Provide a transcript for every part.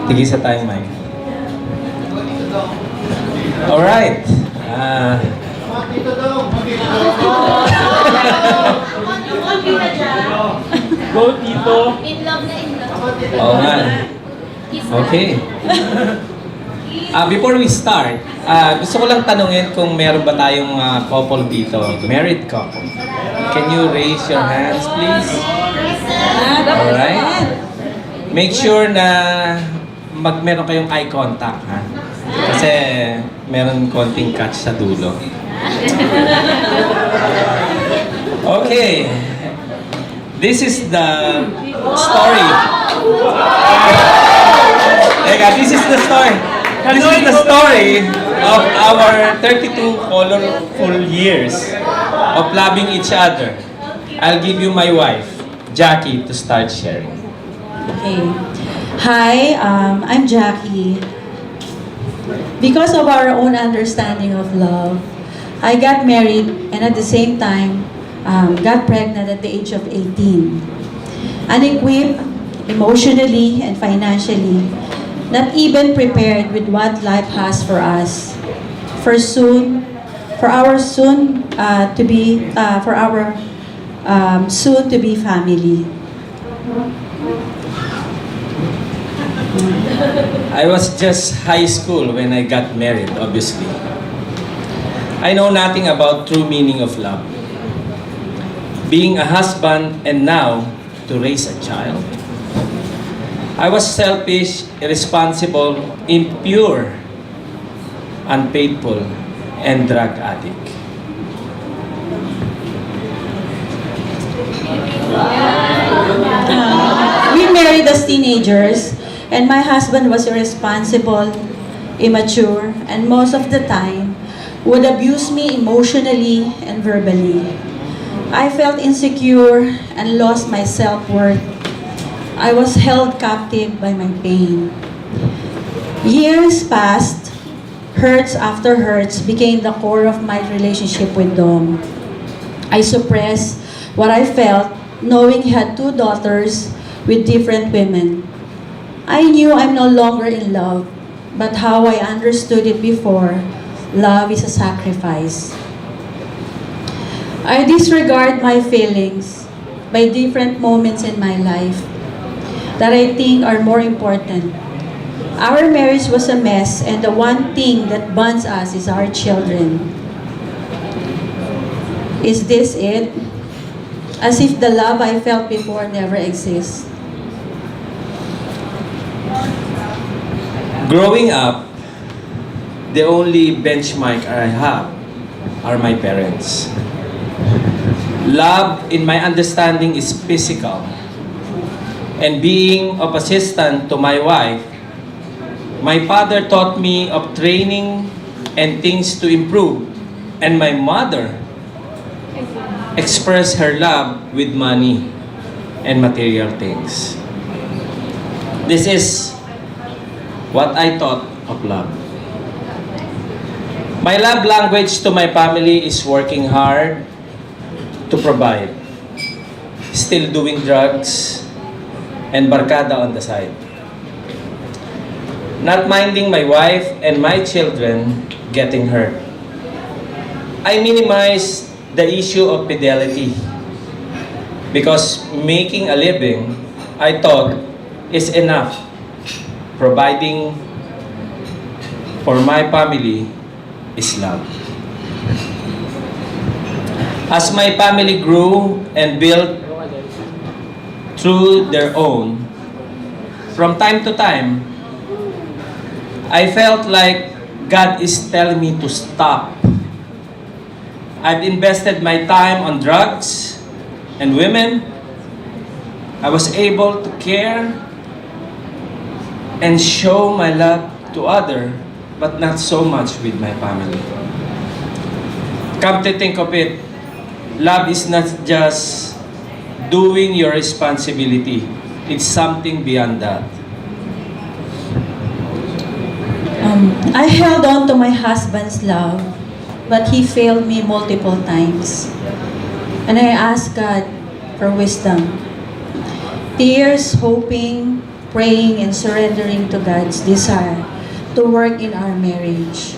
Tigisa tayong mic. Alright. Go, Tito. In love na in love. Oo nga. Okay. Before we start, gusto ko lang tanungin kung meron ba tayong couple dito, married couple. Can you raise your hands, please? Alright. Make sure na meron kayong eye contact, ha? Kasi meron konting catch sa dulo. Okay. This is the story. This is the story. This is the story of our 32 colorful years of loving each other. I'll give you my wife, Jackie, to start sharing. Okay. Hi, I'm Jackie. Because of our own understanding of love, I got married and at the same time got pregnant at the age of 18. Unequipped emotionally and financially, not even prepared with what life has for us. For our soon to be family. I was just high school when I got married, obviously. I know nothing about true meaning of love. Being a husband and now to raise a child. I was selfish, irresponsible, impure, unfaithful, and drug addict. We married as teenagers, and my husband was irresponsible, immature, and most of the time would abuse me emotionally and verbally. I felt insecure and lost my self-worth. I was held captive by my pain. Years passed, hurts after hurts became the core of my relationship with Dhom. I suppressed what I felt, knowing he had 2 daughters with different women. I knew I'm no longer in love, but how I understood it before, love is a sacrifice. I disregard my feelings by different moments in my life that I think are more important. Our marriage was a mess, and the one thing that bonds us is our children. Is this it? As if the love I felt before never exists. Growing up, the only benchmark I have are my parents. Love, in my understanding, is physical. And being of assistant to my wife, my father taught me of training and things to improve. And my mother expressed her love with money and material things. This is what I thought of love. My love language to my family is working hard to provide, still doing drugs, and barkada on the side. Not minding my wife and my children getting hurt. I minimize the issue of fidelity because making a living, I thought, is enough. Providing for my family is love. As my family grew and built through their own, from time to time, I felt like God is telling me to stop. I've invested my time on drugs and women. I was able to care and show my love to others, but not so much with my family. Come to think of it, love is not just doing your responsibility. It's something beyond that. I held on to my husband's love, but he failed me multiple times. And I asked God for wisdom. Tears, hoping, praying and surrendering to God's desire to work in our marriage.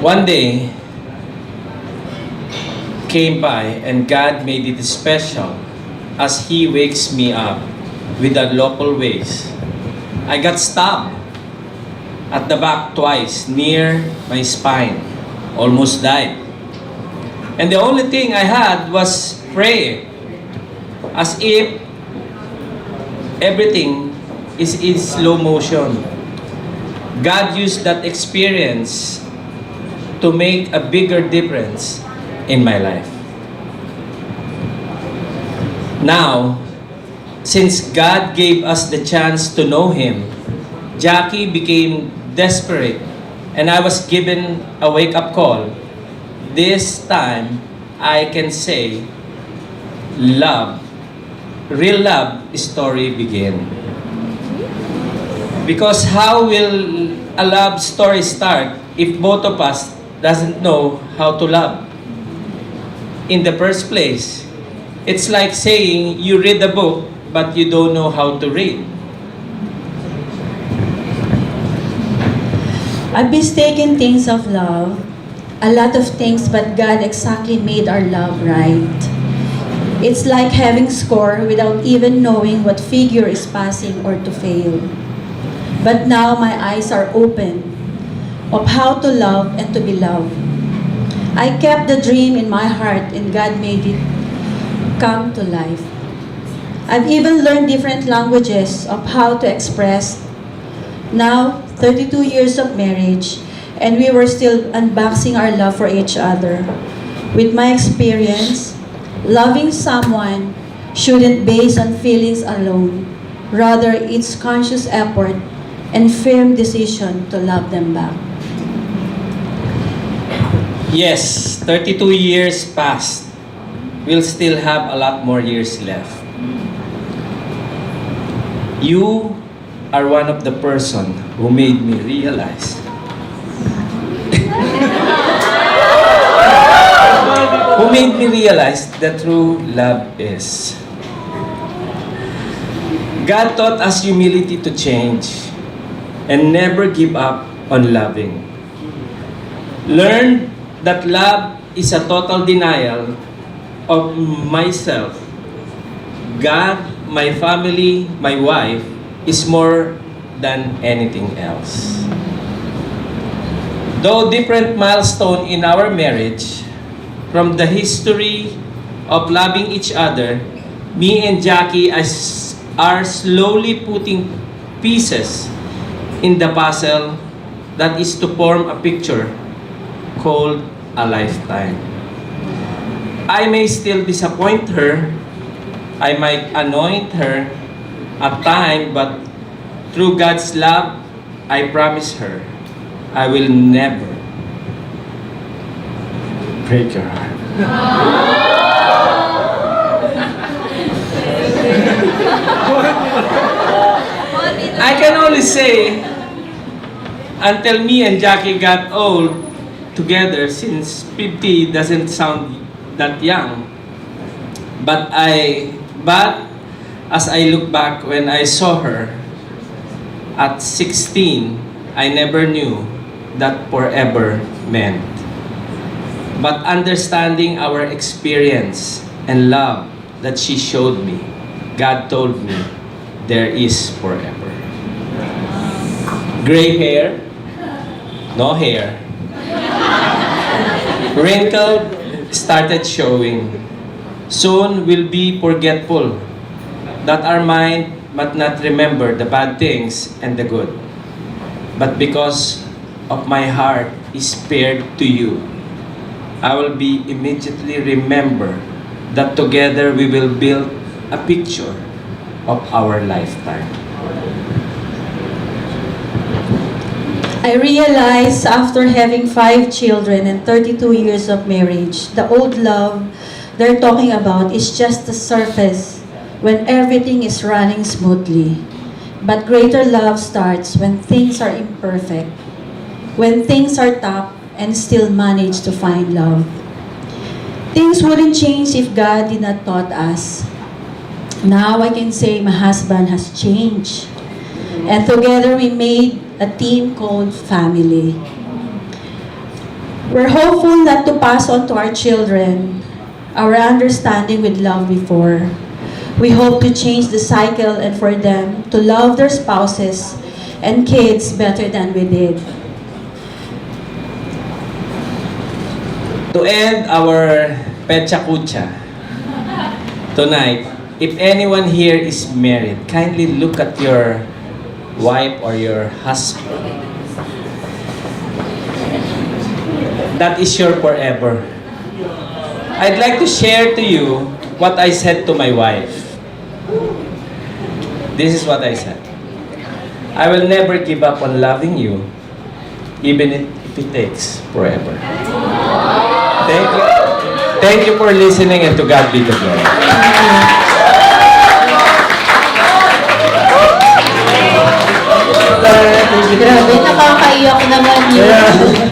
One day came by and God made it special as He wakes me up with unlawful ways. I got stabbed at the back twice near my spine. Almost died. And the only thing I had was pray, as if everything is in slow motion. God used that experience to make a bigger difference in my life. Now, since God gave us the chance to know Him, Jackie became desperate and I was given a wake-up call. This time, I can say, real love story begin. Because how will a love story start if both of us doesn't know how to love? In the first place, it's like saying you read a book but you don't know how to read. I've mistaken things of love, a lot of things, but God exactly made our love right. It's like having score without even knowing what figure is passing or to fail. But now my eyes are open of how to love and to be loved. I kept the dream in my heart and God made it come to life. I've even learned different languages of how to express. Now, 32 years of marriage, and we were still unboxing our love for each other. With my experience, loving someone shouldn't base on feelings alone. Rather, it's conscious effort and firm decision to love them back. Yes, 32 years passed. We'll still have a lot more years left. You are one of the person who made me realize that true love is. God taught us humility to change and never give up on loving. Learn that love is a total denial of myself, God, my family, my wife, is more than anything else. Though different milestone in our marriage, from the history of loving each other, me and Jackie are slowly putting pieces in the puzzle that is to form a picture called a lifetime. I may still disappoint her, I might annoy her at time, but through God's love, I promise her, I will never break your heart. I can only say, until me and Jackie got old together, since 50 doesn't sound that young, but as I look back when I saw her at 16, I never knew that forever meant. But understanding our experience and love that she showed me, God told me, there is forever. Gray hair, no hair. Wrinkled started showing. Soon we'll be forgetful that our mind might not remember the bad things and the good. But because of my heart is spared to you, I will be immediately remember that together we will build a picture of our lifetime. I realized after having 5 children and 32 years of marriage, the old love they're talking about is just the surface when everything is running smoothly. But greater love starts when things are imperfect, when things are tough and still manage to find love. Things wouldn't change if God did not taught us Now I can say my husband has changed. And together we made a team called family. We're hopeful not to pass on to our children our understanding with love before. We hope to change the cycle and for them to love their spouses and kids better than we did. To end our Pecha Kucha tonight, if anyone here is married, kindly look at your wife or your husband. That is your forever. I'd like to share to you what I said to my wife. This is what I said. I will never give up on loving you, even if it takes forever. Thank you. Thank you for listening, and to God be the glory. Grabe, nakakaiyak naman yun.